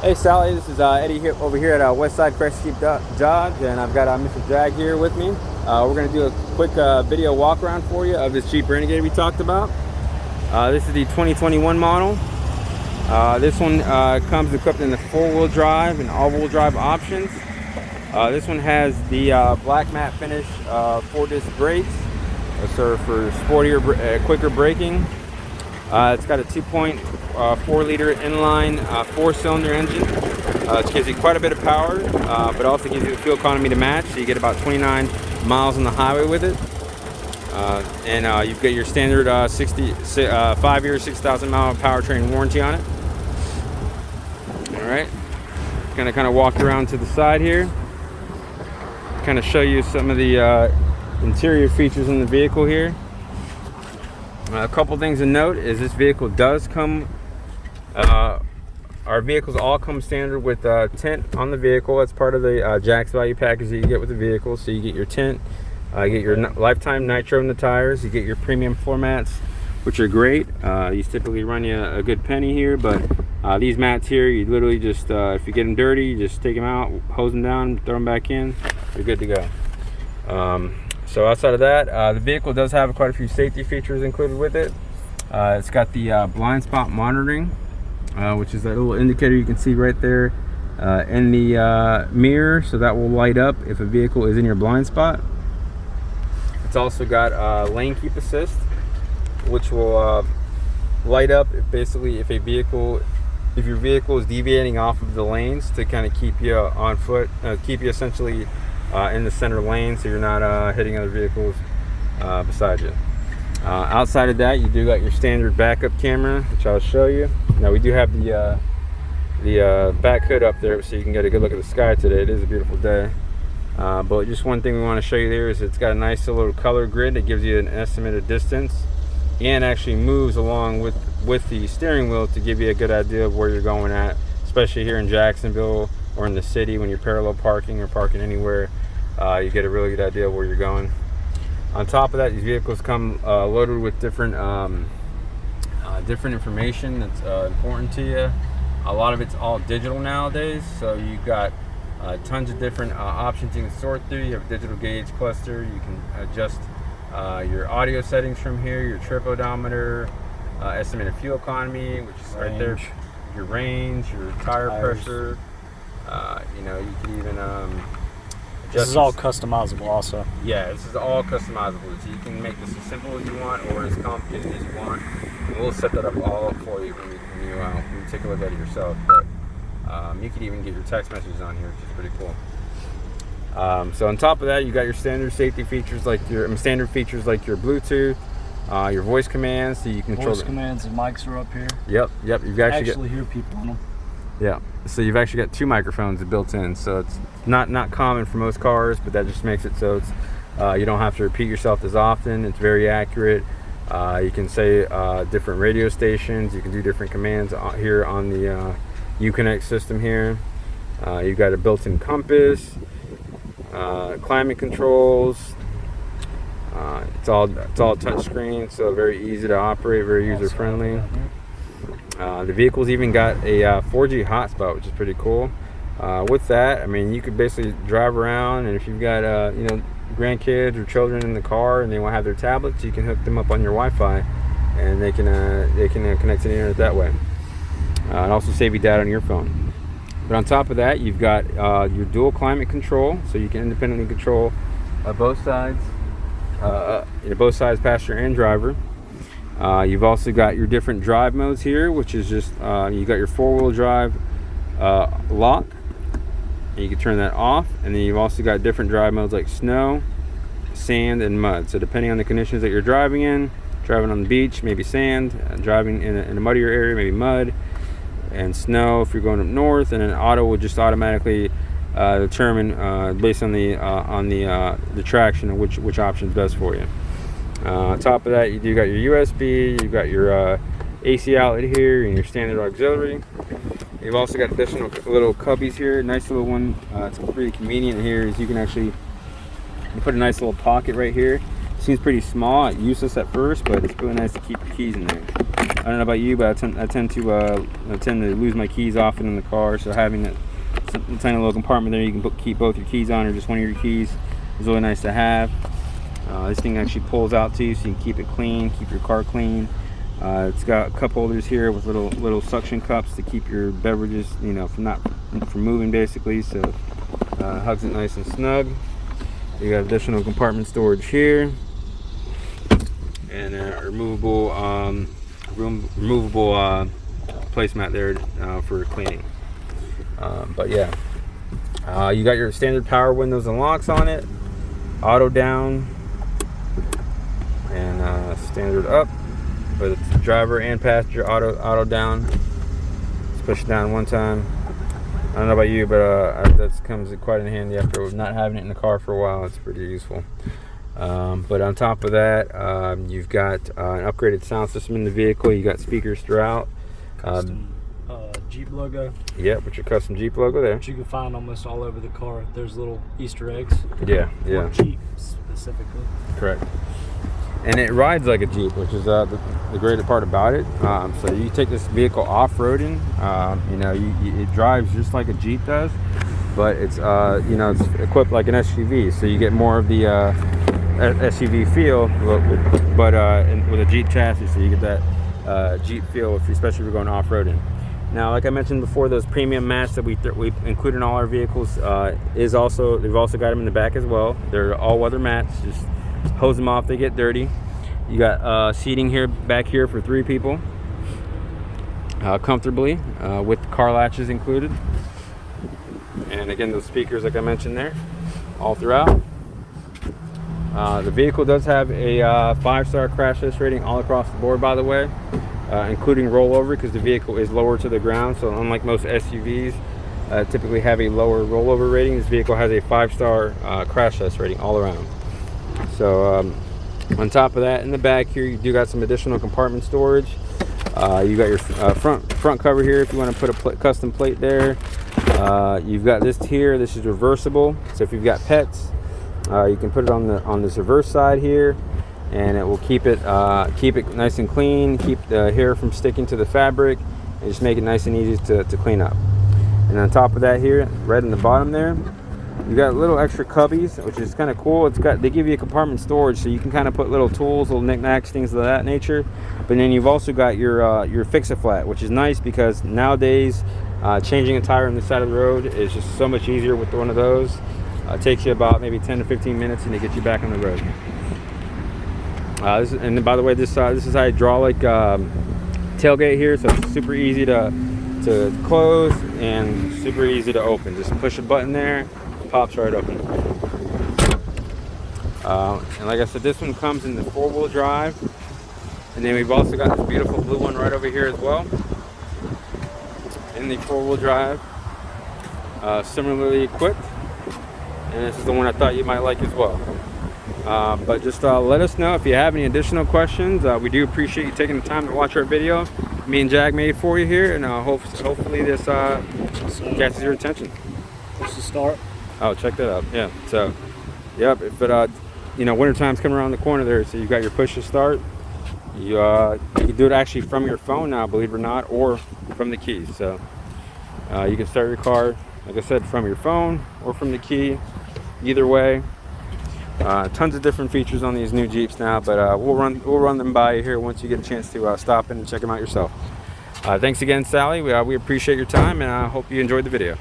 Hey Sally, this is Eddie here over here at Westside Crescent Keep Dodge, and I've got Mr. Jag here with me. We're going to do a quick video walk around for you of this Jeep Renegade we talked about. This is the 2021 model. This one comes equipped in the 4-wheel drive and all-wheel drive options. This one has the black matte finish 4-disc brakes, so for sportier, quicker braking. It's got a 2.4-liter inline 4-cylinder engine. It gives you quite a bit of power, but also gives you the fuel economy to match. So you get about 29 miles on the highway with it. And you've got your standard 5-year, 6,000 mile powertrain warranty on it. All right, gonna kind of walk around to the side here, kind of show you some of the interior features in the vehicle here. A couple things to note is this vehicle does come, our vehicles all come standard with tint on the vehicle. That's part of the Jack's Value Package that you get with the vehicle. So you get your tint, you get your lifetime nitro in the tires, you get your premium floor mats, which are great. These typically run you a good penny here, but these mats here, you literally just, if you get them dirty, you just take them out, hose them down, throw them back in, you're good to go. So outside of that, the vehicle does have quite a few safety features included with it. It's got the blind spot monitoring, which is that little indicator you can see right there in the mirror, so that will light up if a vehicle is in your blind spot. It's also got lane keep assist, which will light up if your vehicle is deviating off of the lanes to kind of keep you on foot, keep you essentially in the center lane, so you're not hitting other vehicles beside you. Outside of that, you do got your standard backup camera, which I'll show you. Now we do have the back hood up there, so you can get a good look at the sky today. It is a beautiful day. But just one thing we want to show you there is it's got a nice little color grid that gives you an estimated distance, and actually moves along with the steering wheel to give you a good idea of where you're going at, especially here in Jacksonville or in the city when you're parallel parking or parking anywhere. You get a really good idea of where you're going. On top of that, these vehicles come loaded with different information that's important to you. A lot of it's all digital nowadays, so you've got tons of different options you can sort through. You have a digital gauge cluster. You can adjust your audio settings from here, your trip odometer, estimated fuel economy, which is right there, your range, your tire pressure. You know, you can even this is all customizable also. Yeah, this is all customizable, so you can make this as simple as you want or as complicated as you want, and we'll set that up all up for you when you take a look at it yourself. But you can even get your text messages on here, which is pretty cool. So on top of that, you got your standard safety features like your Bluetooth, your voice commands, so you can control voice commands and mics are up here. Yep. You've actually hear people on them. Yeah, so you've actually got 2 microphones built in, so it's not common for most cars, but that just makes it so it's you don't have to repeat yourself as often. It's very accurate. You can say different radio stations. You can do different commands here on the Uconnect system here. You've got a built-in compass, climate controls. It's all touch screen, so very easy to operate, very user friendly. The vehicle's even got a 4G hotspot, which is pretty cool. With that, I mean, you could basically drive around, and if you've got grandkids or children in the car and they want to have their tablets, you can hook them up on your Wi-Fi, and they can connect to the internet that way. And also save you data on your phone. But on top of that, you've got your dual climate control, so you can independently control both sides, passenger and driver. You've also got your different drive modes here, which is just you got your 4-wheel drive lock, and you can turn that off. And then you've also got different drive modes like snow, sand, and mud. So depending on the conditions that you're driving in, driving on the beach, maybe sand, driving in a muddier area, maybe mud, and snow if you're going up north. And then auto will just automatically determine based on the traction and which option is best for you. On top of that, you do got your USB, you've got your AC outlet here, and your standard auxiliary. You've also got additional little cubbies here, nice little one. It's pretty convenient here, is you can actually put a nice little pocket right here. Seems pretty small, useless at first, but it's really nice to keep your keys in there. I don't know about you, but I tend to lose my keys often in the car. So having that tiny little compartment there, you can keep both your keys on or just one of your keys, is really nice to have. This thing actually pulls out too, so you can keep it clean, keep your car clean. It's got cup holders here with little suction cups to keep your beverages, you know, from moving basically. So hugs it nice and snug. You got additional compartment storage here, and a removable placemat there for cleaning. But yeah, you got your standard power windows and locks on it, auto down, and standard up. But it's driver and passenger auto down. Just push it down one time. I don't know about you, but that comes quite in handy after not having it in the car for a while. It's pretty useful. But on top of that, you've got an upgraded sound system in the vehicle. You got speakers throughout. Custom Jeep logo. Yep, with your custom Jeep logo there. Which you can find almost all over the car. There's little Easter eggs. Yeah. For Jeep specifically. Correct. And it rides like a Jeep, which is the great part about it. So you take this vehicle off-roading, you know, it drives just like a Jeep does, but it's you know, it's equipped like an SUV, so you get more of the SUV feel, but with a Jeep chassis, so you get that Jeep feel, especially if you're going off-roading. Now, like I mentioned before, those premium mats that we include in all our vehicles they've also got them in the back as well. They're all-weather mats. Just hose them off, they get dirty. You got seating here back here for 3 people comfortably with car latches included. And again, those speakers, like I mentioned there, all throughout. The vehicle does have a 5-star crash test rating all across the board, by the way, including rollover, because the vehicle is lower to the ground. So unlike most SUVs typically have a lower rollover rating, this vehicle has a 5-star crash test rating all around. So on top of that, in the back here, you do got some additional compartment storage. You got your front cover here if you want to put a custom plate there. You've got this here. This is reversible, so if you've got pets, you can put it on this reverse side here, and it will keep it nice and clean, keep the hair from sticking to the fabric, and just make it nice and easy to clean up. And on top of that here, right in the bottom there, you got little extra cubbies, which is kind of cool. They give you a compartment storage, so you can kind of put little tools, little knickknacks, things of that nature. But then you've also got your fix-a-flat, which is nice because nowadays changing a tire on the side of the road is just so much easier with one of those. It takes you about maybe 10 to 15 minutes, and it gets you back on the road. And by the way, this is hydraulic tailgate here, so it's super easy to close and super easy to open. Just push a button there. Pops right open. And like I said, this one comes in the 4-wheel drive, and then we've also got this beautiful blue one right over here as well in the 4-wheel drive, similarly equipped, and this is the one I thought you might like as well. But just let us know if you have any additional questions. We do appreciate you taking the time to watch our video. Me and Jack made for you here, and hopefully this catches your attention. What's the start? Oh, check that out. Yeah. So, yep. But you know, wintertime's coming around the corner there, so you got your push to start. You can do it actually from your phone now, believe it or not, or from the keys. So you can start your car, like I said, from your phone or from the key. Either way. Tons of different features on these new Jeeps now, but we'll run them by you here once you get a chance to stop in and check them out yourself. Thanks again, Sally. We appreciate your time, and I hope you enjoyed the video.